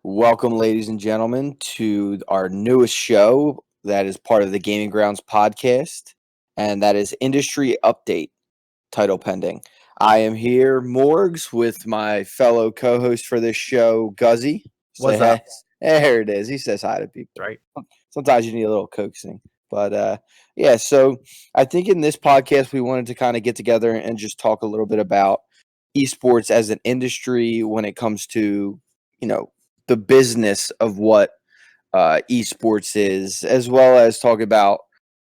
Welcome, ladies and gentlemen, to our newest show that is part of the Gaming Grounds podcast, and that is Industry Update, title pending. I am here, Morgs, with my fellow co host for this show, Guzzy. Say What's hey. up? There it is. He says hi to people. Right. Sometimes you need a little coaxing. But yeah, so I think in this podcast, we wanted to kind of get together and just talk a little bit about esports as an industry when it comes to, you know, the business of what esports is, as well as talk about,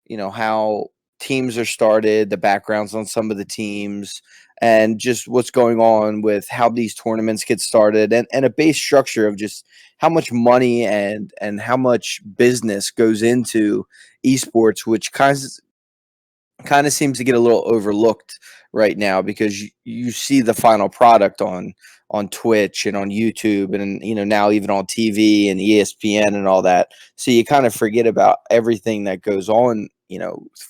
how teams are started, the backgrounds on some of the teams, and just what's going on with how these tournaments get started, and a base structure of just how much money and how much business goes into esports, which kind of seems to get a little overlooked right now because you see the final product on Twitch and on YouTube and now even on TV and ESPN and all that. So you kind of forget about everything that goes on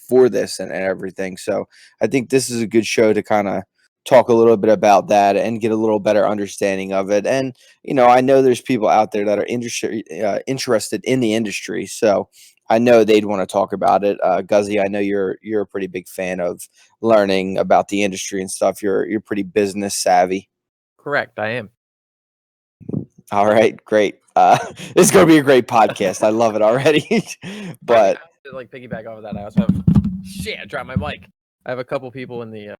for this and everything. So I think this is a good show to kind of talk a little bit about that and get a little better understanding of it. And I know there's people out there that are interested in the industry, so I know they'd want to talk about it. Guzzy, I know you're a pretty big fan of learning about the industry and stuff. You're pretty business savvy. Correct. I am. All right, great. This is gonna be a great podcast. I love it already. But To piggyback off of that, I also have shit. I dropped my mic. I have a couple people in the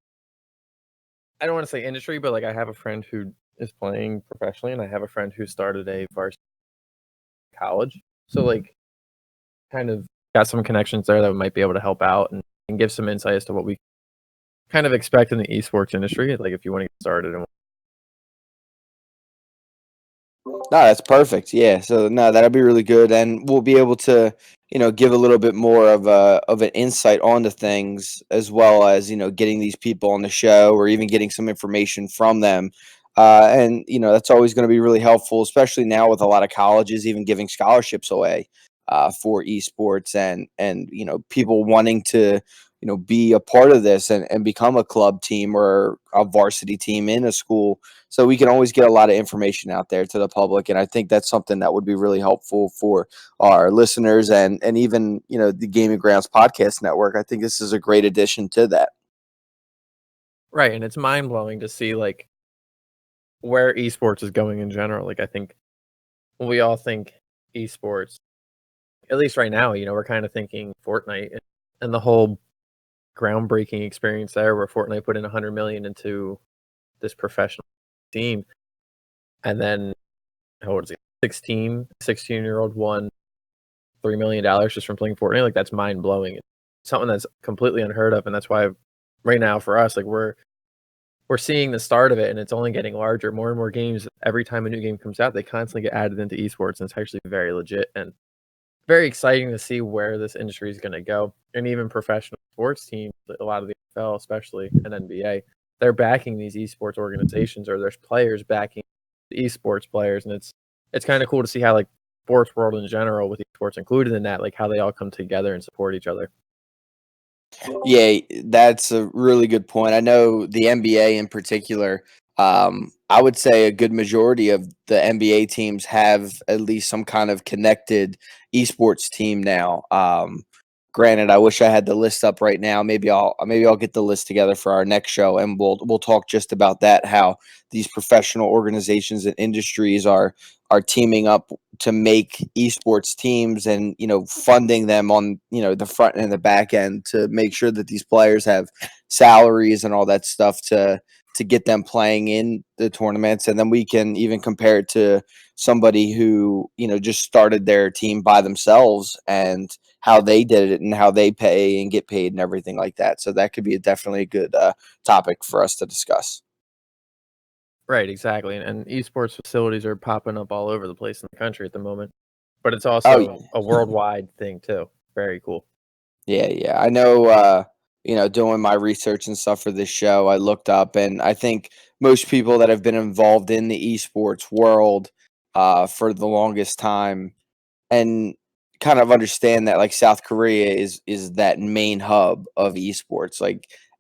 I don't want to say industry, but I have a friend who is playing professionally, and I have a friend who started a varsity college. So kind of got some connections there that might be able to help out and give some insight as to what we kind of expect in the esports industry. Like if you want to get started and no, that's perfect. Yeah. So no, that'll be really good, and we'll be able to, give a little bit more of an insight onto things, as well as getting these people on the show or even getting some information from them. And that's always going to be really helpful, especially now with a lot of colleges even giving scholarships away for esports, and people wanting to be a part of this and become a club team or a varsity team in a school, so we can always get a lot of information out there to the public. And I think that's something that would be really helpful for our listeners and even the Gaming Grounds podcast network. I think this is a great addition to that. right, and it's mind blowing to see where esports is going in general. I think when we all think esports, at least right now, we're kind of thinking Fortnite and the whole groundbreaking experience there, where Fortnite put in 100 million into this professional team, and then how old is he? 16-year-old won $3 million just from playing Fortnite. That's mind blowing. Something that's completely unheard of, and that's why right now for us, we're seeing the start of it, and it's only getting larger. More and more games every time a new game comes out, they constantly get added into esports, and it's actually very legit and very exciting to see where this industry is going to go. And even professional sports teams, a lot of the NFL, especially, and NBA, they're backing these esports organizations, or there's players backing the esports players, and it's kind of cool to see how sports world in general, with esports included in that, how they all come together and support each other. Yeah, that's a really good point. I know the NBA in particular, I would say a good majority of the NBA teams have at least some kind of connected esports team now. Granted, I wish I had the list up right now. Maybe I'll get the list together for our next show, and we'll talk just about that. How these professional organizations and industries are teaming up to make esports teams, and funding them on the front and the back end to make sure that these players have salaries and all that stuff to get them playing in the tournaments. And then we can even compare it to somebody who just started their team by themselves, and how they did it and how they pay and get paid and everything like that. So that could be definitely a good topic for us to discuss. Right, exactly. And esports facilities are popping up all over the place in the country at the moment. But it's Oh, also a worldwide thing too. Very cool. yeah. I know, doing my research and stuff for this show, I looked up, and I think most people that have been involved in the esports world for the longest time and kind of understand that South Korea is that main hub of esports.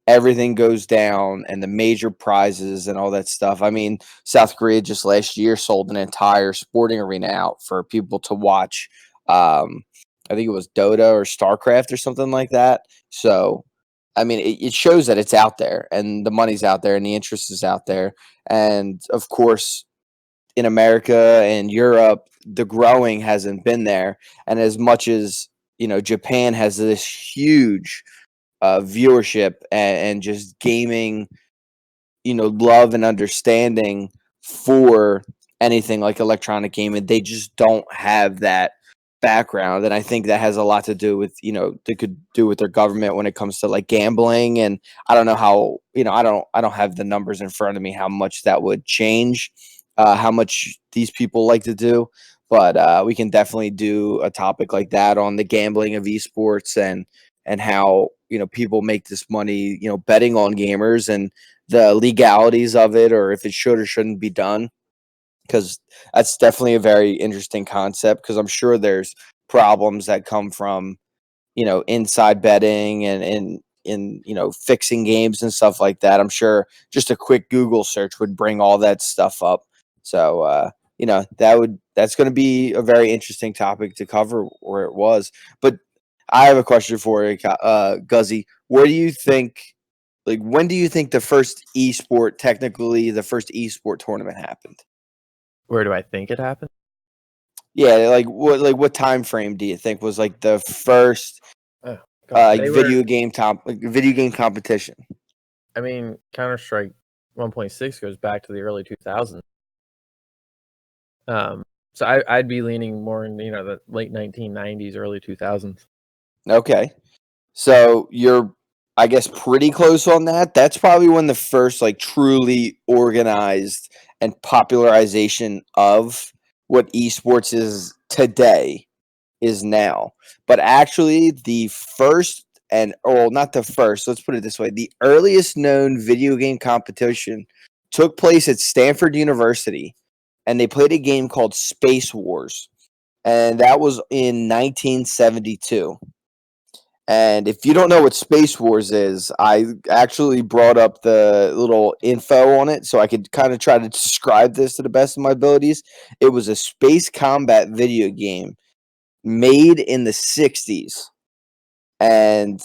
everything goes down and the major prizes and all that stuff. I mean, South Korea just last year sold an entire sporting arena out for people to watch. I think it was Dota or StarCraft or something like that. So, I mean, it shows that it's out there and the money's out there and the interest is out there. And of course, in America and Europe, the growing hasn't been there. And as much as, Japan has this huge viewership and just gaming, love and understanding for anything like electronic gaming, they just don't have that background. And I think that has a lot to do with, they could do with their government when it comes to like gambling. And I don't know how, I don't have the numbers in front of me, how much that would change, how much these people like to do. But we can definitely do a topic like that on the gambling of esports and how, people make this money, betting on gamers and the legalities of it, or if it should or shouldn't be done, because that's definitely a very interesting concept, because I'm sure there's problems that come from, inside betting and in, fixing games and stuff like that. I'm sure just a quick Google search would bring all that stuff up. So, that's going to be a very interesting topic to cover, where it was. But I have a question for you, Guzzy. Where do you think, like, when do you think the first esport tournament happened? Where do I think it happened? Yeah, what time frame do you think was like the first Oh, God, video game competition? I mean, Counter-Strike 1.6 goes back to the early 2000s. So I'd be leaning more in, the late 1990s, early 2000s. Okay. So you're, I guess, pretty close on that. That's probably when the first like truly organized and popularization of what esports is today is now. But actually the first not the first, let's put it this way, the earliest known video game competition took place at Stanford University, and they played a game called Space Wars, and that was in 1972. And if you don't know what Space Wars is, I actually brought up the little info on it so I could kind of try to describe this to the best of my abilities. It was a space combat video game made in the 60s, and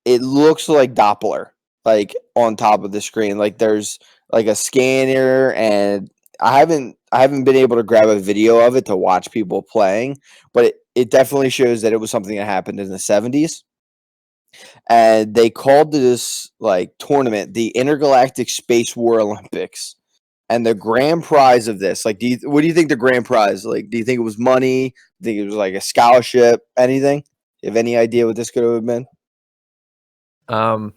it looks like Doppler, like on top of the screen. Like there's like a scanner, and I haven't been able to grab a video of it to watch people playing, but it definitely shows that it was something that happened in the 70s. And they called this like tournament the Intergalactic Space War Olympics. And the grand prize of this, like, what do you think the grand prize? Like, do you think it was money? Do you think it was like a scholarship? Anything? You have any idea what this could have been? Probably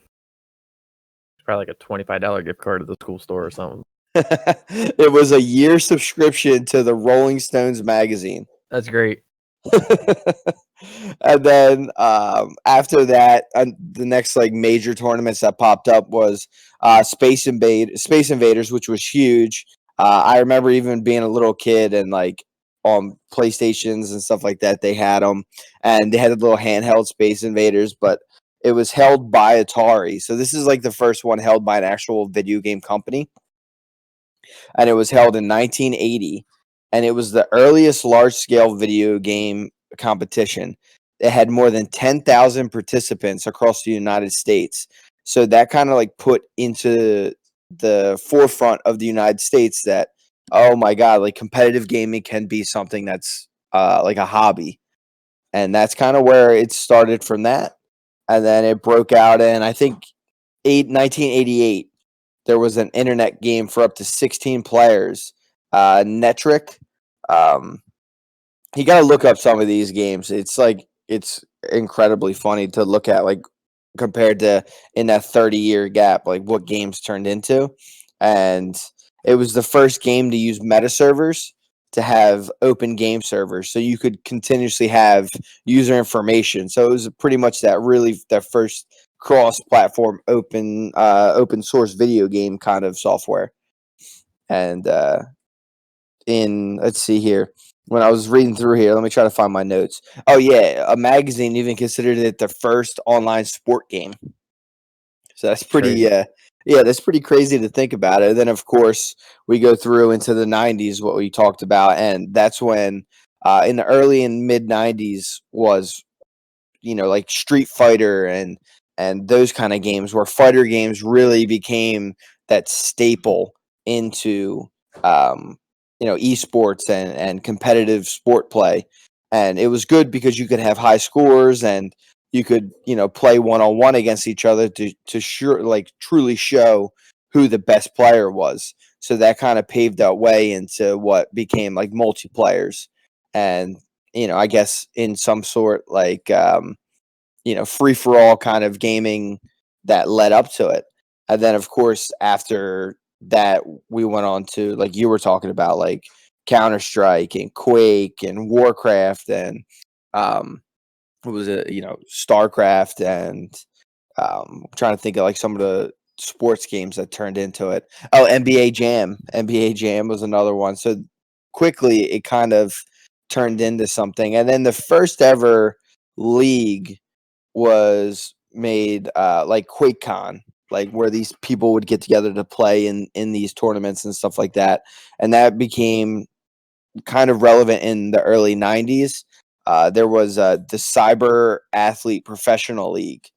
like a $25 gift card at the school store or something. It was a year subscription to the Rolling Stones magazine. That's great. And then after that, the next like major tournaments that popped up was Space Invaders, which was huge. I remember even being a little kid and like on PlayStations and stuff like that, they had them, and they had a little handheld Space Invaders, but it was held by Atari. So this is like the first one held by an actual video game company, and it was held in 1980, and it was the earliest large-scale video game competition. It had more than 10,000 participants across the United States. So that kind of like put into the forefront of the United States that, oh my God, like competitive gaming can be something that's like a hobby. And that's kind of where it started from that. And then it broke out in, I think, 1988. There was an internet game for up to 16 players. Netric. You got to look up some of these games. It's incredibly funny to look at, like compared to in that 30-year gap, like what games turned into. And it was the first game to use meta servers to have open game servers, so you could continuously have user information. So it was pretty much that first cross-platform open source video game kind of software. And let's see here. When I was reading through here, let me try to find my notes. Oh yeah, a magazine even considered it the first online sport game. So that's pretty, Crazy. that's pretty crazy to think about it. And then, of course, we go through into the 90s, what we talked about. And that's when, in the early and mid 90s, was, like Street Fighter and those kind of games where fighter games really became that staple into, esports and competitive sport play. And it was good because you could have high scores and you could, play one on one against each other to truly show who the best player was. So that kind of paved that way into what became like multiplayers. And, I guess in some sort like, free for all kind of gaming that led up to it. And then, of course, after that, we went on to, like you were talking about, like Counter Strike and Quake and Warcraft and, what was it, StarCraft and, I'm trying to think of like some of the sports games that turned into it. Oh, NBA Jam. NBA Jam was another one. So quickly, it kind of turned into something. And then the first ever league was made like QuakeCon, like where these people would get together to play in these tournaments and stuff like that, and that became kind of relevant in the early 90s. There was the Cyber Athlete Professional League.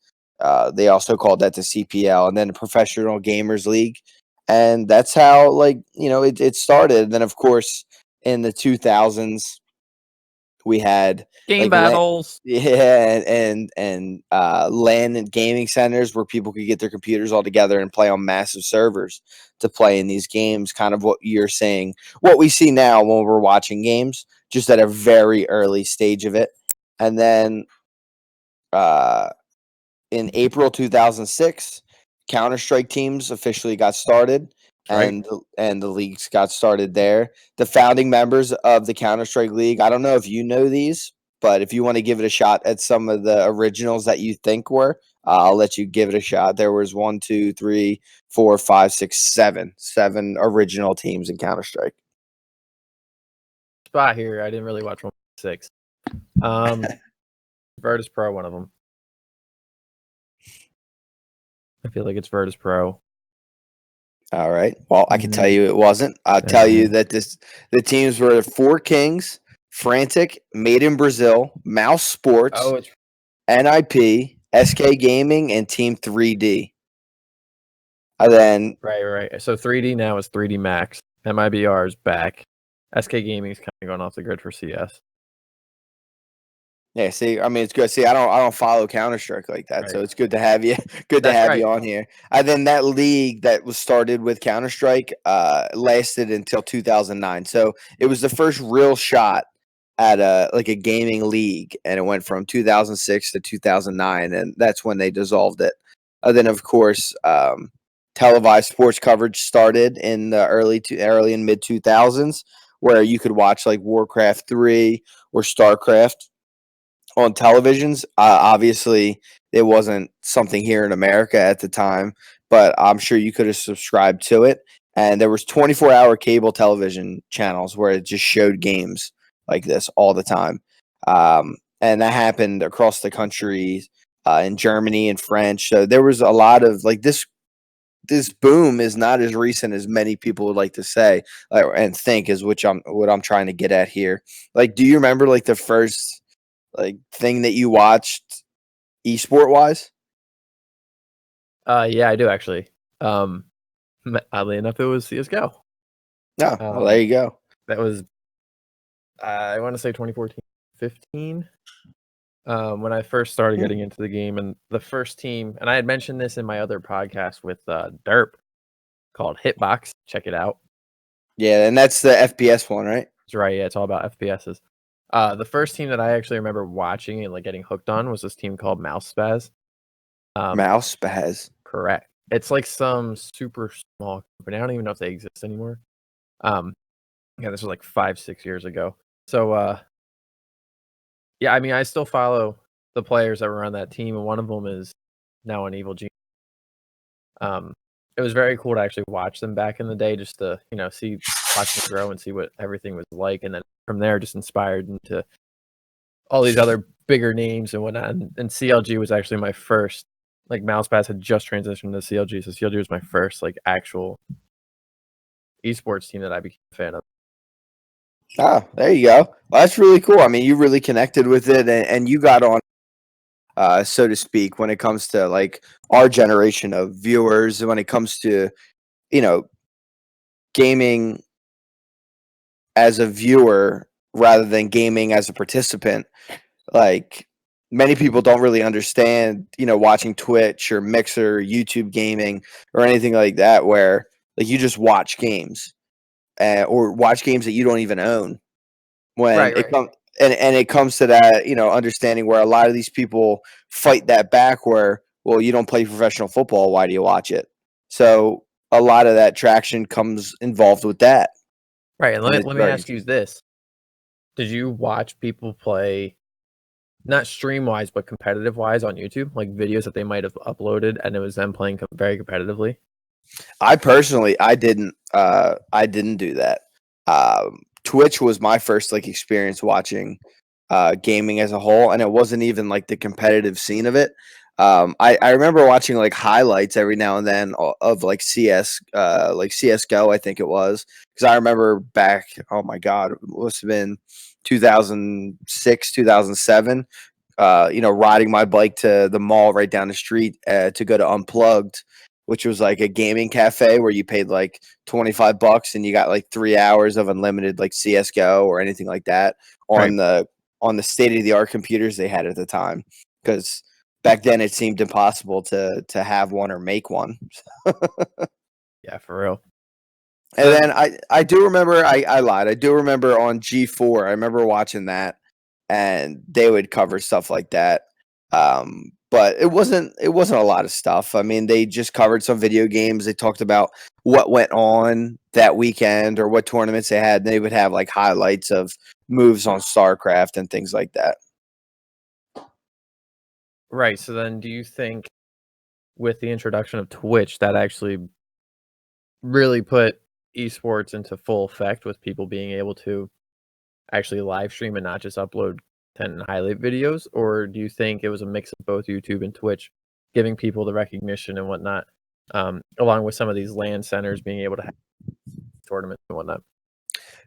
They also called that the CPL, and then the Professional Gamers League, and that's how it started. And then of course in the 2000s we had Game like battles. yeah, and LAN and gaming centers where people could get their computers all together and play on massive servers to play in these games. Kind of what you're saying, what we see now when we're watching games, just at a very early stage of it. And then uh, in April 2006, Counter Strike teams officially got started, Right. and the leagues got started there. The founding members of the Counter Strike League. I don't know if you know these, but if you want to give it a shot at some of the originals that you think were, I'll let you give it a shot. There was 1, 2, 3, 4, 5, 6, 7 original teams in Counter Strike. Spot here. I didn't really watch 1.6. Virtus Pro, one of them. I feel like it's Virtus Pro. All right. Well, I can tell you it wasn't. I'll tell you that the teams were Four Kings, Frantic, Made in Brazil, Mouse Sports, Oh, it's NIP, SK Gaming, and Team 3D. And then right. So 3D now is 3D Max. MIBR is back. SK Gaming is kind of going off the grid for CS. yeah, see, I mean, it's good. See, I don't follow Counter Strike like that, so Right. it's good to have you. Good to That's have right. you on here. And then that league that was started with Counter Strike lasted until 2009. So it was the first real shot at a gaming league, and it went from 2006 to 2009, and that's when they dissolved it. And then, of course, televised sports coverage started in the early and mid 2000s, where you could watch like Warcraft 3 or StarCraft on televisions. Obviously, it wasn't something here in America at the time, but I'm sure you could have subscribed to it. And there was 24-hour cable television channels where it just showed games like this all the time. And that happened across the country, in Germany and French. So there was a lot of like this. This boom is not as recent as many people would like to say, and think, is what I'm trying to get at here. Like, do you remember like the first thing that you watched esport wise? Yeah, I do actually. Oddly enough, it was CS:GO. No. Well, there you go. That was I want to say 2014, 15. When I first started getting into the game, and the first team, and I had mentioned this in my other podcast with Derp called Hitbox. Check it out. Yeah, and that's the FPS one, right? That's right. Yeah, it's all about FPSs. The first team that I actually remember watching and like getting hooked on was this team called Mouse Spaz. Mouse Spaz. Correct. It's like some super small company. I don't even know if they exist anymore. Yeah, this was like 5-6 years ago. So yeah, I mean, I still follow the players that were on that team, and one of them is now an Evil Genius. It was very cool to actually watch them back in the day, just to watch them grow and see what everything was like, and then from there, just inspired into all these other bigger names and whatnot. And CLG was actually my first like Mousepass had just transitioned to CLG, so CLG was my first like actual esports team that I became a fan of. Ah, there you go. Well, that's really cool. I mean, you really connected with it, and you got on, so to speak, when it comes to like our generation of viewers, when it comes to you know gaming as a viewer rather than gaming as a participant. Like many people don't really understand, watching Twitch or Mixer, YouTube gaming, or anything like that, where like you just watch games or watch games that you don't even own. When Right, it right. comes and it comes to that, understanding where a lot of these people fight that back, where well, you don't play professional football, why do you watch it? So a lot of that traction comes involved with that, Right, and and let it's me let me very ask you interesting. this: did you watch people play, not stream wise, but competitive wise on YouTube, like videos that they might have uploaded, and it was them playing very competitively? I personally, I didn't do that. Twitch was my first like experience watching gaming as a whole, and it wasn't even like the competitive scene of it. I remember watching like highlights every now and then of like like CS:GO, I think it was, because I remember back. Oh my god, it must have been 2006, 2007. Riding my bike to the mall right down the street to go to Unplugged, which was like a gaming cafe where you paid like $25 and you got like 3 hours of unlimited like CS:GO or anything like that Right. on the state of the art computers they had at the time. Because back then it seemed impossible to have one or make one. Yeah, for real. So And then, then I do remember I lied. I do remember on G4. I remember watching that, and they would cover stuff like that. But it wasn't a lot of stuff. I mean, they just covered some video games. They talked about what went on that weekend or what tournaments they had. And they would have like highlights of moves on StarCraft and things like that. right. So then, do you think with the introduction of Twitch, that actually really put esports into full effect with people being able to actually live stream and not just upload content and highlight videos? Or do you think it was a mix of both YouTube and Twitch, giving people the recognition and whatnot, along with some of these LAN centers being able to have tournaments and whatnot?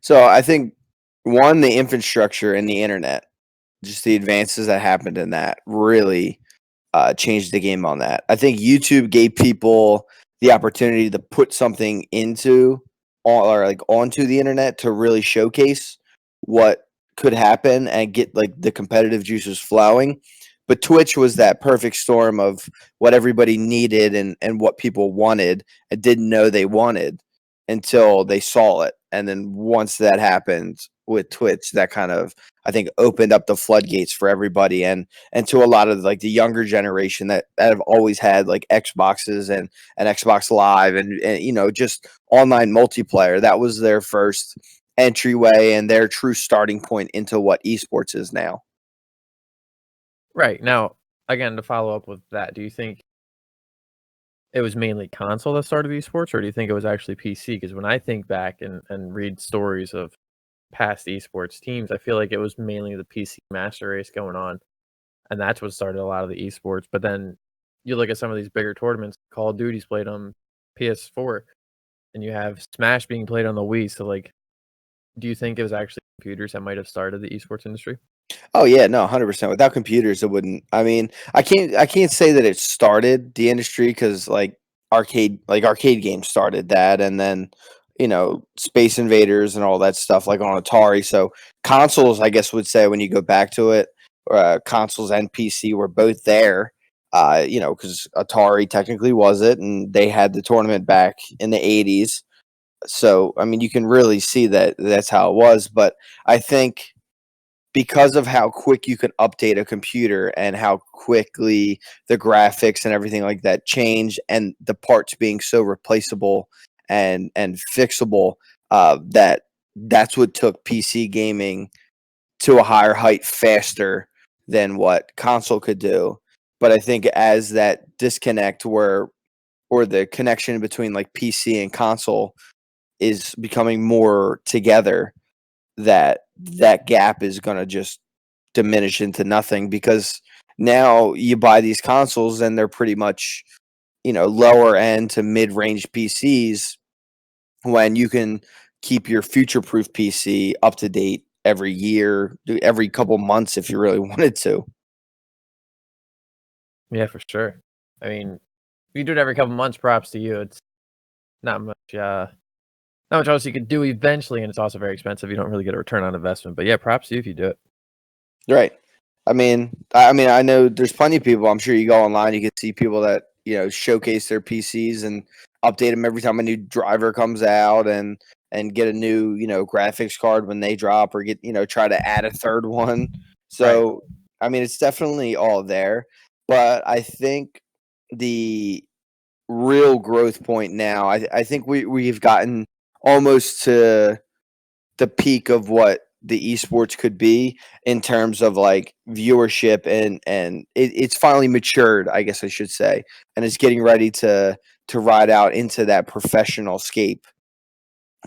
So I think one, the infrastructure and the internet, just the advances that happened in that really changed the game on that. I think YouTube gave people the opportunity to put something or like onto the internet to really showcase what could happen and get like the competitive juices flowing. But Twitch was that perfect storm of what everybody needed and what people wanted and didn't know they wanted until they saw it. And then once that happened with Twitch, that kind of I think opened up the floodgates for everybody and to a lot of like the younger generation that have always had like Xboxes and Xbox Live and just online multiplayer. That was their first entryway and their true starting point into what esports is now. Right. Now, again, to follow up with that, do you think it was mainly console that started esports, or do you think it was actually PC? Because when I think back and read stories of past esports teams, I feel like it was mainly the PC master race going on, and that's what started a lot of the esports. But then you look at some of these bigger tournaments, Call of Duty's played on PS4, and you have Smash being played on the Wii. So, like, do you think it was actually computers that might have started the esports industry? Oh yeah, no, 100%. Without computers, it wouldn't. I mean, I can't say that it started the industry because like arcade games started that, and then Space Invaders and all that stuff like on Atari. So consoles, I guess, would say when you go back to it, consoles and PC were both there. Because Atari technically was it, and they had the tournament back in the '80s. So I mean, you can really see that that's how it was. But I think because of how quick you can update a computer and how quickly the graphics and everything like that change and the parts being so replaceable and fixable, that's what took PC gaming to a higher height faster than what console could do. But I think as that disconnect where or the connection between like PC and console is becoming more together, that gap is going to just diminish into nothing because Now you buy these consoles and they're pretty much, lower end to mid-range PCs when you can keep your future-proof PC up to date every year, every couple months if you really wanted to. Yeah, for sure. I mean, if you do it every couple months, props to you. It's not much, not much else you could do eventually, and it's also very expensive. You don't really get a return on investment. But yeah, props to you if you do it. Right. I mean, I know there's plenty of people. I'm sure you go online, you can see people that showcase their PCs and update them every time a new driver comes out, and get a new graphics card when they drop, or get try to add a third one. Right. So I mean, it's definitely all there, but I think the real growth point now, I think we've gotten almost to the peak of what the esports could be in terms of like viewership, and it's finally matured, I guess I should say, and it's getting ready to ride out into that professional scape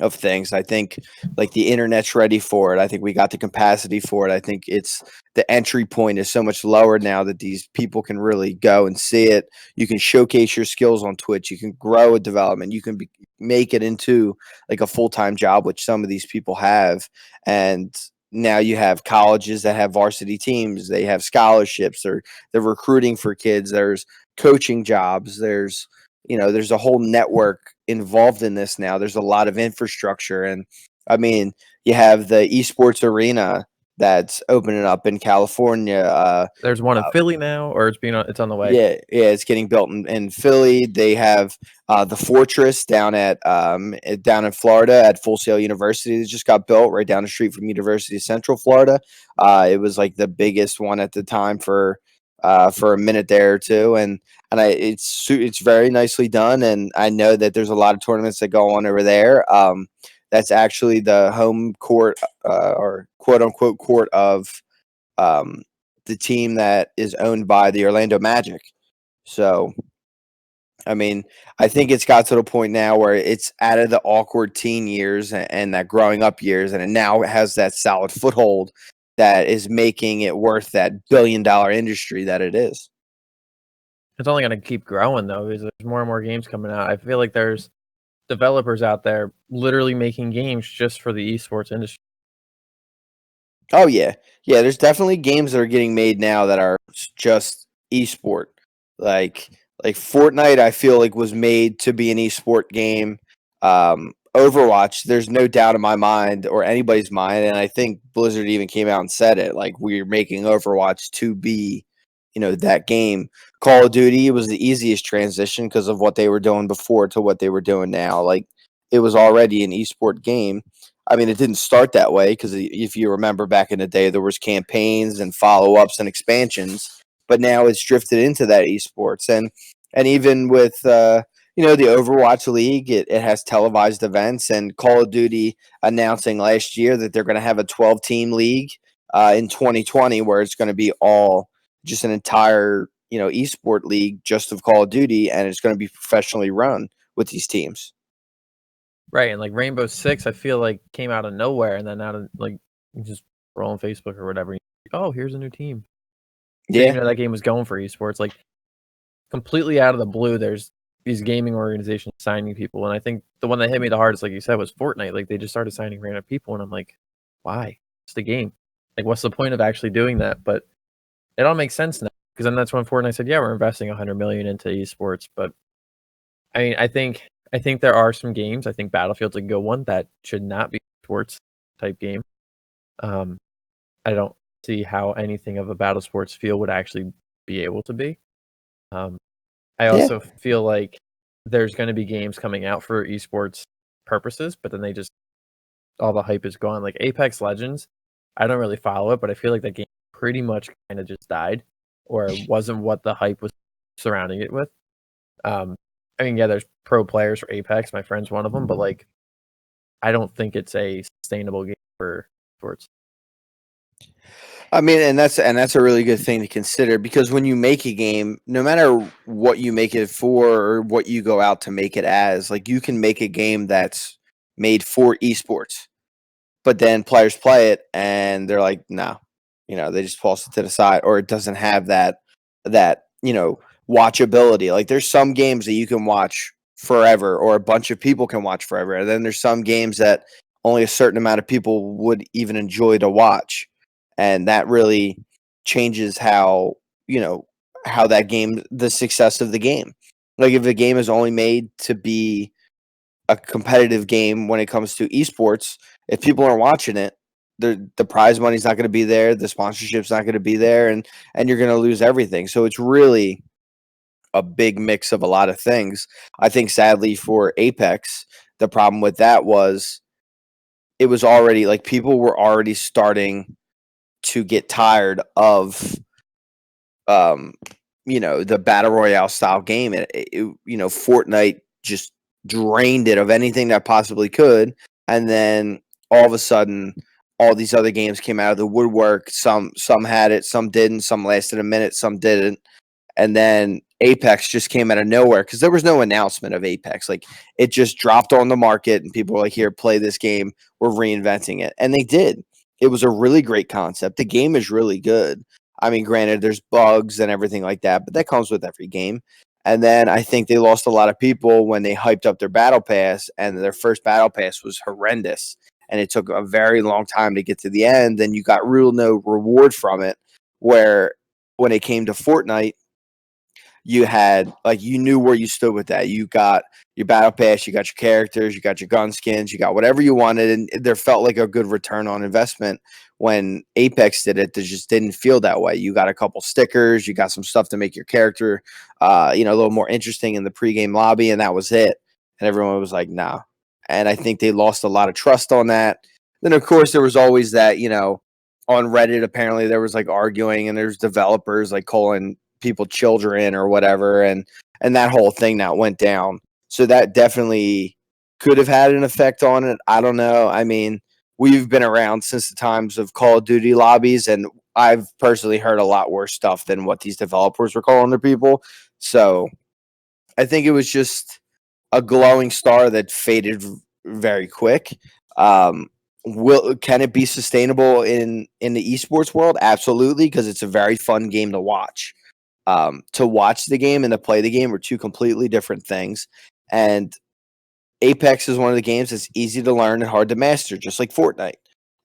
of things. I think like the internet's ready for it. I think we got the capacity for it. I think it's the entry point is so much lower now that these people can really go and see it. You can showcase your skills on Twitch. You can grow a development. You can make it into like a full-time job, which some of these people have. And now you have colleges that have varsity teams. They have scholarships, or they're recruiting for kids. There's coaching jobs. There's a whole network involved in this now. There's a lot of infrastructure, and I mean, you have the esports arena that's opening up in California. There's one in Philly now, or it's on the way. Yeah, it's getting built in Philly. They have the Fortress down in Florida at Full Sail University. It just got built right down the street from University of Central Florida. It was like the biggest one at the time for a minute there or two, and it's very nicely done. And I know that there's a lot of tournaments that go on over there. That's actually the home court, or quote unquote court of um, the team that is owned by the Orlando Magic. So, I mean, I think it's got to the point now where it's out of the awkward teen years and that growing up years, and it now has that solid foothold that is making it worth that billion-dollar industry that it is. It's only going to keep growing though, because there's more and more games coming out. I feel like there's developers out there literally making games just for the esports industry. Oh yeah, yeah. There's definitely games that are getting made now that are just esport. Like like Fortnite, I feel like was made to be an esport game. Overwatch, there's no doubt in my mind or anybody's mind, and I think Blizzard even came out and said it. Like, we're making Overwatch to be, that game. Call of Duty was the easiest transition because of what they were doing before to what they were doing now. Like, it was already an esport game. I mean, it didn't start that way because if you remember back in the day, there was campaigns and follow-ups and expansions, but now it's drifted into that esports. And even with the Overwatch League, it has televised events, and Call of Duty announcing last year that they're going to have a 12-team league in 2020, where it's going to be all just an entire esport league just of Call of Duty, and it's going to be professionally run with these teams. Right, and like Rainbow Six, I feel like came out of nowhere, and then out of like you just roll on Facebook or whatever. Oh, here's a new team. Didn't Yeah, even know that game was going for esports. Like completely out of the blue, there's these gaming organizations signing people, and I think the one that hit me the hardest, like you said, was Fortnite. Like they just started signing random people, and I'm like, why? It's the game. Like, what's the point of actually doing that? But it all makes sense now, because then that's when Fortnite said, yeah, we're investing 100 million into esports. But I mean, I think there are some games. I think Battlefield's a good one that should not be a sports type game. Um, I don't see how anything of a battle sports feel would actually be able to be. Um, I yeah. also feel like there's going to be games coming out for esports purposes, but then all the hype is gone. Like Apex Legends, I don't really follow it, but I feel like that game pretty much kind of just died, or wasn't what the hype was surrounding it with. Um, I mean, yeah, there's pro players for Apex. My friend's one of them, but like, I don't think it's a sustainable game for sports. I mean, and that's a really good thing to consider, because when you make a game, no matter what you make it for or what you go out to make it as, like, you can make a game that's made for esports, but then players play it and they're like, no, They just toss it to the side, or it doesn't have that watchability. Like there's some games that you can watch forever, or a bunch of people can watch forever, and then there's some games that only a certain amount of people would even enjoy to watch, and that really changes how that game, the success of the game. Like if the game is only made to be a competitive game when it comes to esports, if people aren't watching it, the prize money's not going to be there, the sponsorship's not going to be there, and you're going to lose everything. So it's really a big mix of a lot of things. I think sadly for Apex, the problem with that was it was already like people were already starting to get tired of um the battle royale style game. Fortnite just drained it of anything that possibly could, and then all of a sudden all these other games came out of the woodwork. Some had it, some didn't, some lasted a minute, some didn't. And then Apex just came out of nowhere because there was no announcement of Apex. Like it just dropped on the market and people were like, here, play this game. We're reinventing it. And they did. It was a really great concept. The game is really good. I mean, granted, there's bugs and everything like that, but that comes with every game. And then I think they lost a lot of people when they hyped up their battle pass, and their first battle pass was horrendous. And it took a very long time to get to the end, and you got real no reward from it. Where when it came to Fortnite, you had you knew where you stood with that. You got your battle pass, you got your characters, you got your gun skins, you got whatever you wanted, and there felt like a good return on investment. When Apex did it, just didn't feel that way. You got a couple stickers, you got some stuff to make your character a little more interesting in the pregame lobby, and that was it. And everyone was like, nah. And I think they lost a lot of trust on that. Then of course there was always that, on Reddit apparently there was arguing, and there's developers calling people children or whatever, and that whole thing that went down. So that definitely could have had an effect on it. I don't know. I mean, we've been around since the times of Call of Duty lobbies, and I've personally heard a lot worse stuff than what these developers were calling their people. So I think it was just a glowing star that faded very quick. Can it be sustainable in the esports world? Absolutely, because it's a very fun game to watch. To watch the game and to play the game are two completely different things. And Apex is one of the games that's easy to learn and hard to master, just like Fortnite.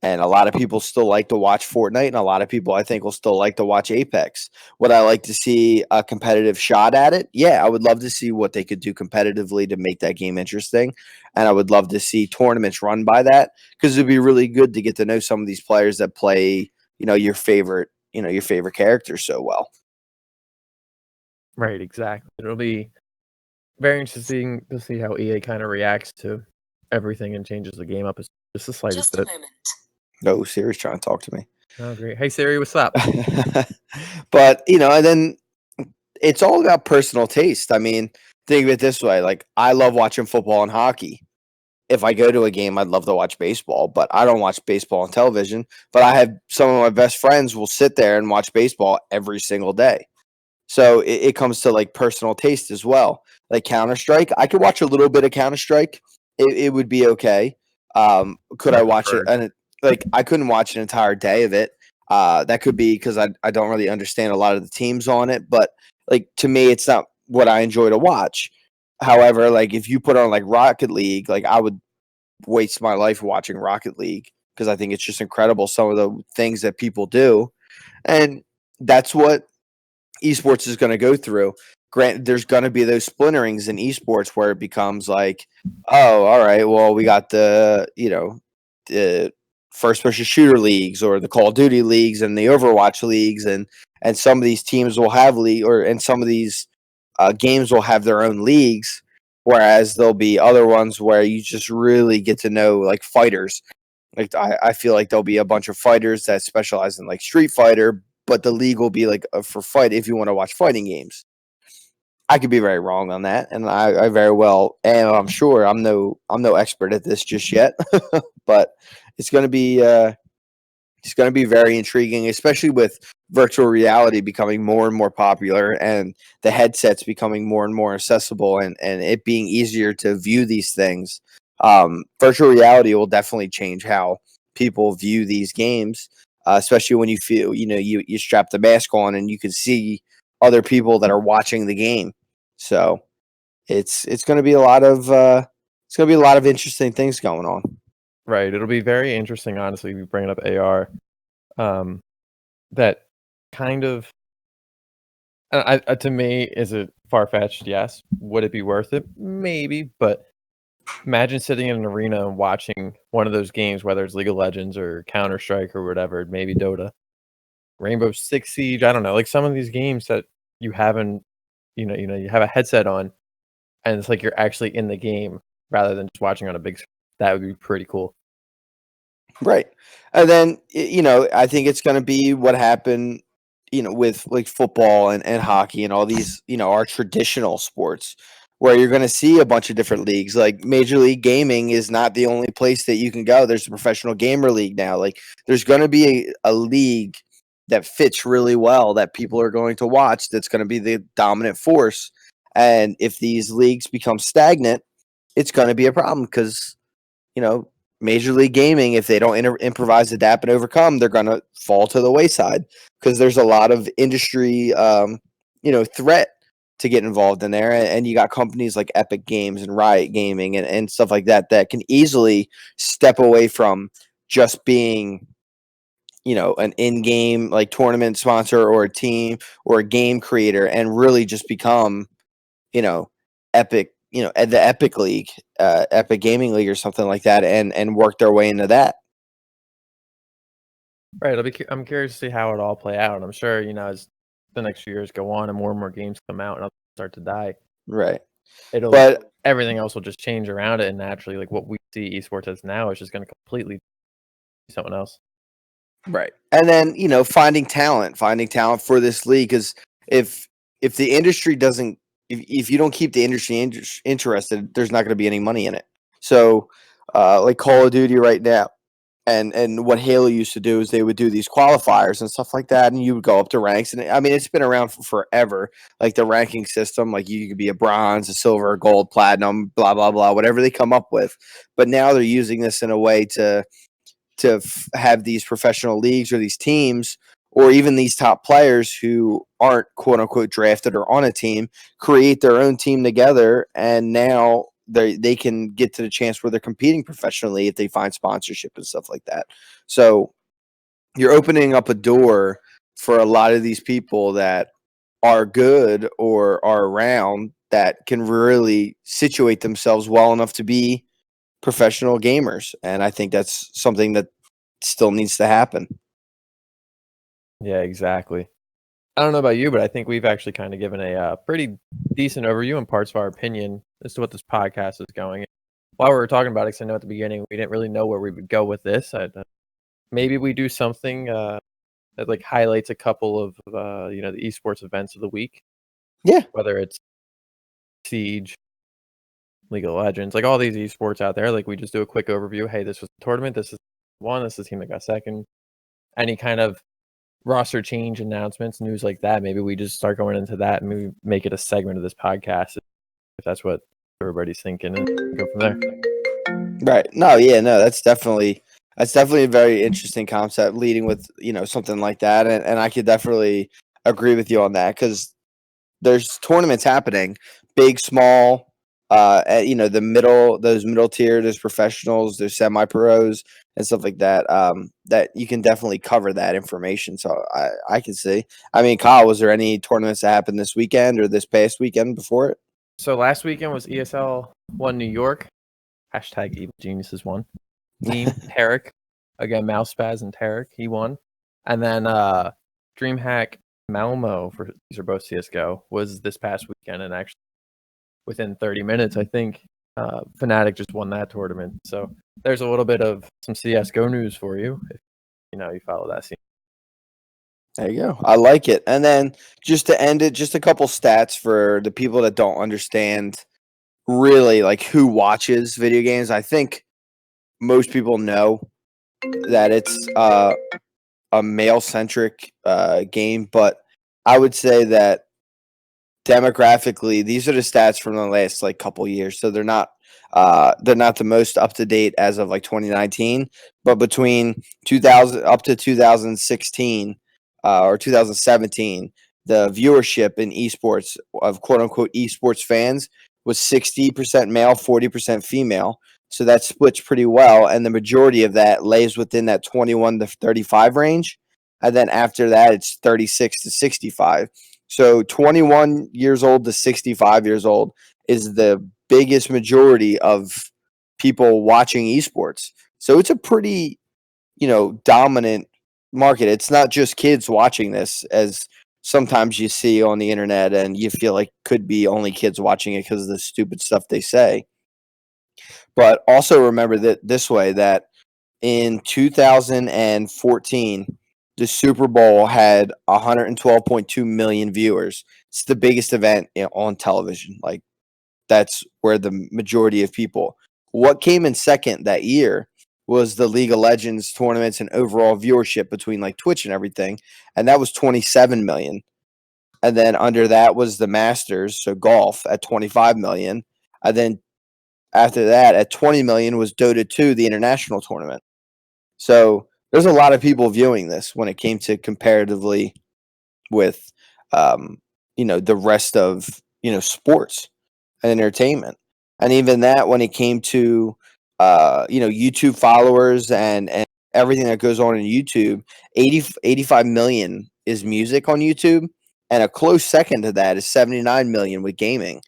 And a lot of people still like to watch Fortnite, and a lot of people I think will still like to watch Apex. Would I like to see a competitive shot at it? Yeah, I would love to see what they could do competitively to make that game interesting. And I would love to see tournaments run by that, because it'd be really good to get to know some of these players that play, your favorite characters so well. Right, exactly. It'll be very interesting to see how EA kind of reacts to everything and changes the game up just the slightest bit. No, Siri's trying to talk to me. Oh, great. Hey, Siri, what's up? But, and then it's all about personal taste. I mean, think of it this way. I love watching football and hockey. If I go to a game, I'd love to watch baseball, but I don't watch baseball on television. But I have some of my best friends will sit there and watch baseball every single day. So it comes to personal taste as well. Like Counter-Strike, I could watch a little bit of Counter-Strike. It would be okay. Could I watch it? And I couldn't watch an entire day of it. That could be because I don't really understand a lot of the teams on it. But to me, it's not what I enjoy to watch. However, if you put on Rocket League, I would waste my life watching Rocket League, because I think it's just incredible, some of the things that people do. And that's what esports is going to go through. Grant, there's going to be those splinterings in esports where it becomes oh, all right, well, we got the first person shooter leagues, or the Call of Duty leagues, and the Overwatch leagues, and some of these teams will have and some of these games will have their own leagues, whereas there'll be other ones where you just really get to know fighters. I feel like there'll be a bunch of fighters that specialize in Street Fighter, but the league will be for fight if you want to watch fighting games. I could be very wrong on that, and I very well am. I'm sure I'm no expert at this just yet, but it's going to be very intriguing, especially with virtual reality becoming more and more popular, and the headsets becoming more and more accessible, and it being easier to view these things. Virtual reality will definitely change how people view these games. especially when you feel, you strap the mask on and you can see other people that are watching the game. So it's going to be a lot of interesting things going on. Right. It'll be very interesting, honestly, you bringing up AR. That kind of to me, is it far-fetched? Yes. Would it be worth it? Maybe, but imagine sitting in an arena and watching one of those games, whether it's League of Legends or Counter-Strike or whatever, maybe Dota, Rainbow Six Siege, I don't know, like some of these games that you haven't, you have a headset on, and it's like you're actually in the game rather than just watching on a big screen. That would be pretty cool. Right. And then, I think it's going to be what happened, with like football and hockey and all these, our traditional sports, where you're going to see a bunch of different leagues. Like Major League Gaming is not the only place that you can go. There's a professional gamer league now. Like there's going to be a league that fits really well that people are going to watch, that's going to be the dominant force. And if these leagues become stagnant, it's going to be a problem because, Major League Gaming, if they don't improvise, adapt, and overcome, they're going to fall to the wayside because there's a lot of industry, threat to get involved in there. And you got companies like Epic Games and Riot Gaming and stuff like that that can easily step away from just being, an in-game like tournament sponsor or a team or a game creator and really just become, Epic, at the Epic League, Epic Gaming League or something like that, and work their way into that. Right, I'm curious to see how it all play out, and I'm sure, as the next few years go on and more games come out and they'll start to die, Right. it'll But everything else will just change around it, and naturally, like, what we see esports as now is just gonna completely be something else. right. And then, finding talent for this league, because if the industry doesn't, if you don't keep the industry interested, there's not going to be any money in it. So, like Call of Duty right now, and what Halo used to do is they would do these qualifiers and stuff like that, and you would go up to ranks. And I mean, it's been around for forever, like the ranking system. Like you could be a bronze, a silver, a gold, platinum, blah blah blah, whatever they come up with. But now they're using this in a way to have these professional leagues or these teams or even these top players who aren't quote unquote drafted or on a team create their own team together, and now they can get to the chance where they're competing professionally if they find sponsorship and stuff like that. So you're opening up a door for a lot of these people that are good or are around that can really situate themselves well enough to be professional gamers. And I think that's something that still needs to happen. Yeah, exactly. I don't know about you, but I think we've actually kind of given a pretty decent overview and parts of our opinion as to what this podcast is going. While we were talking about it, because I know at the beginning we didn't really know where we would go with this. Maybe we do something that like highlights a couple of the esports events of the week. Yeah. Whether it's Siege, League of Legends, like all these esports out there. Like we just do a quick overview. Hey, this was the tournament. This is one. This is the team that got second. Any kind of roster change announcements, news like that. Maybe we just start going into that and maybe make it a segment of this podcast if that's what everybody's thinking, and go from there. Right. No, yeah, no, that's definitely a very interesting concept leading with, something like that. And I could definitely agree with you on that because there's tournaments happening, big, small, the middle, those middle tier, there's professionals, there's semi pros and stuff like that. That you can definitely cover that information. So I can see. I mean, Kyle, was there any tournaments that happened this weekend or this past weekend before it? So last weekend was ESL 1 New York. Hashtag Evil Geniuses won. Team Tarek. Again, Mouse Spaz and Tarek. He won. And then DreamHack Malmo, for these are both CSGO, was this past weekend, and actually within 30 minutes, I think Fnatic just won that tournament. So there's a little bit of some CSGO news for you if you follow that scene. There you go. I like it. And then just to end it, just a couple stats for the people that don't understand really like who watches video games. I think most people know that it's a male centric game, but I would say that demographically, these are the stats from the last like couple years. So they're not they're not the most up to date as of like 2019, but between 2000 up to 2016 or 2017, the viewership in esports of quote unquote esports fans was 60% male, 40% female. So that splits pretty well, and the majority of that lays within that 21 to 35 range. And then after that, it's 36 to 65. So 21 years old to 65 years old is the biggest majority of people watching esports. So it's a pretty, dominant market. It's not just kids watching this, as sometimes you see on the internet and you feel like could be only kids watching it because of the stupid stuff they say. But also remember that this way, that in 2014, the Super Bowl had 112.2 million viewers. It's the biggest event on television. Like, that's where the majority of people. What came in second that year was the League of Legends tournaments and overall viewership between like Twitch and everything, and that was 27 million. And then under that was the Masters, so golf at 25 million. And then after that, at 20 million was Dota 2, the international tournament. So there's a lot of people viewing this when it came to comparatively with, the rest of, sports and entertainment. And even that, when it came to, YouTube followers and everything that goes on in YouTube, 85 million is music on YouTube. And a close second to that is 79 million with gaming.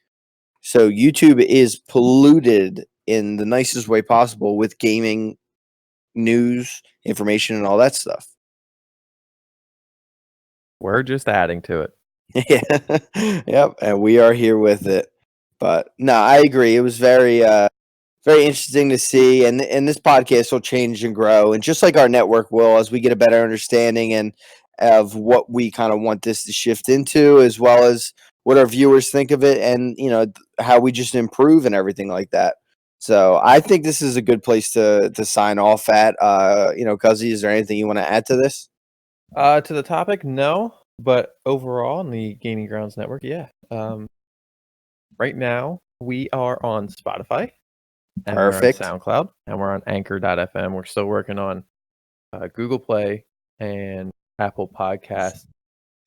So YouTube is polluted in the nicest way possible with gaming, news, information, and all that stuff. We're just adding to it. Yeah. Yep. And we are here with it. But no, I agree. It was very very interesting to see, and this podcast will change and grow, and just like our network will, as we get a better understanding and of what we kind of want this to shift into, as well as what our viewers think of it, and how we just improve and everything like that. So I think this is a good place to sign off at. Cuzzy, is there anything you want to add to this? To the topic, no, but overall in the Gaming Grounds Network, yeah. Right now we are on Spotify. And Perfect. we're on SoundCloud, and we're on Anchor.fm. We're still working on Google Play and Apple Podcasts.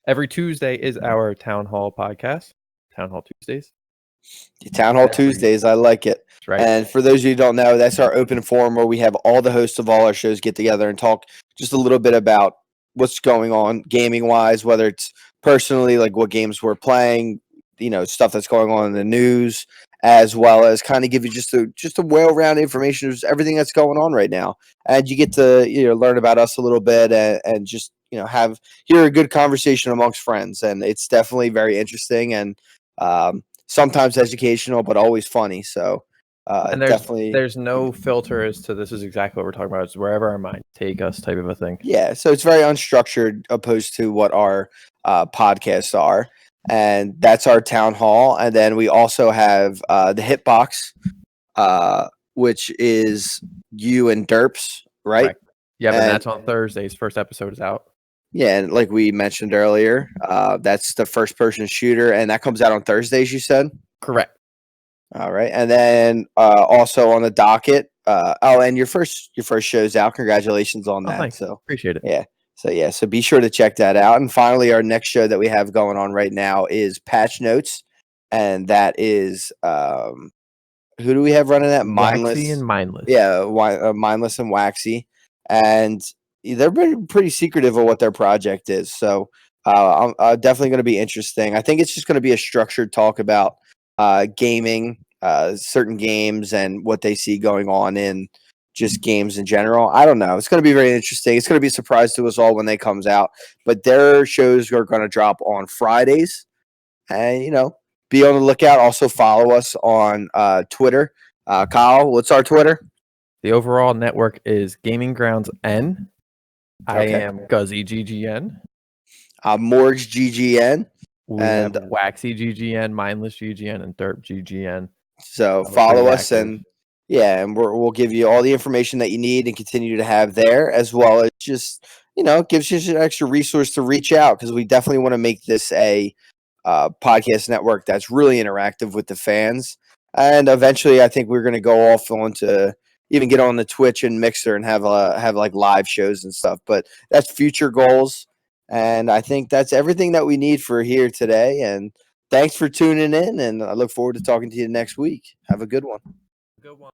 Every Tuesday is our Town Hall podcast, Town Hall Tuesdays. Town Hall Tuesdays, I like it. Right. And for those of you who don't know, that's our open forum where we have all the hosts of all our shows get together and talk just a little bit about what's going on gaming-wise, whether it's personally, like what games we're playing, stuff that's going on in the news, as well as kind of give you just a well-rounded information of everything that's going on right now. And you get to learn about us a little bit and just hear a good conversation amongst friends. And it's definitely very interesting and sometimes educational, but always funny. So and there's no filter as to this is exactly what we're talking about. It's wherever our minds take us type of a thing. Yeah, so it's very unstructured opposed to what our podcasts are. And that's our town hall. And then we also have the Hitbox, which is you and Derps, right? Correct. Yeah, and that's on Thursdays. First episode is out. Yeah, and like we mentioned earlier, that's the first person shooter, and that comes out on Thursdays, you said? Correct. All right. And then also on the docket, and your first show's out. Congratulations on that. Thanks. So appreciate it. Yeah. So be sure to check that out. And finally, our next show that we have going on right now is Patch Notes, and that is who do we have running that? Waxy and Mindless. Yeah, Mindless and Waxy, and they're pretty secretive of what their project is. So I'm definitely going to be interesting. I think it's just going to be a structured talk about gaming, certain games, and what they see going on in just games in general. I don't know. It's going to be very interesting. It's going to be a surprise to us all when they comes out. But their shows are going to drop on Fridays, and be on the lookout. Also follow us on Twitter. Kyle, what's our Twitter? The overall network is Gaming Grounds N. I am Guzzy GGN. Morgs GGN. We have Waxy GGN, Mindless GGN, and Derp GGN. So follow us and we'll give you all the information that you need and continue to have there, as well as just gives you an extra resource to reach out, because we definitely want to make this a podcast network that's really interactive with the fans. And eventually, I think we're going to go off onto even get on the Twitch and Mixer and have like live shows and stuff. But that's future goals, and I think that's everything that we need for here today. And thanks for tuning in, and I look forward to talking to you next week. Have a good one. Good one.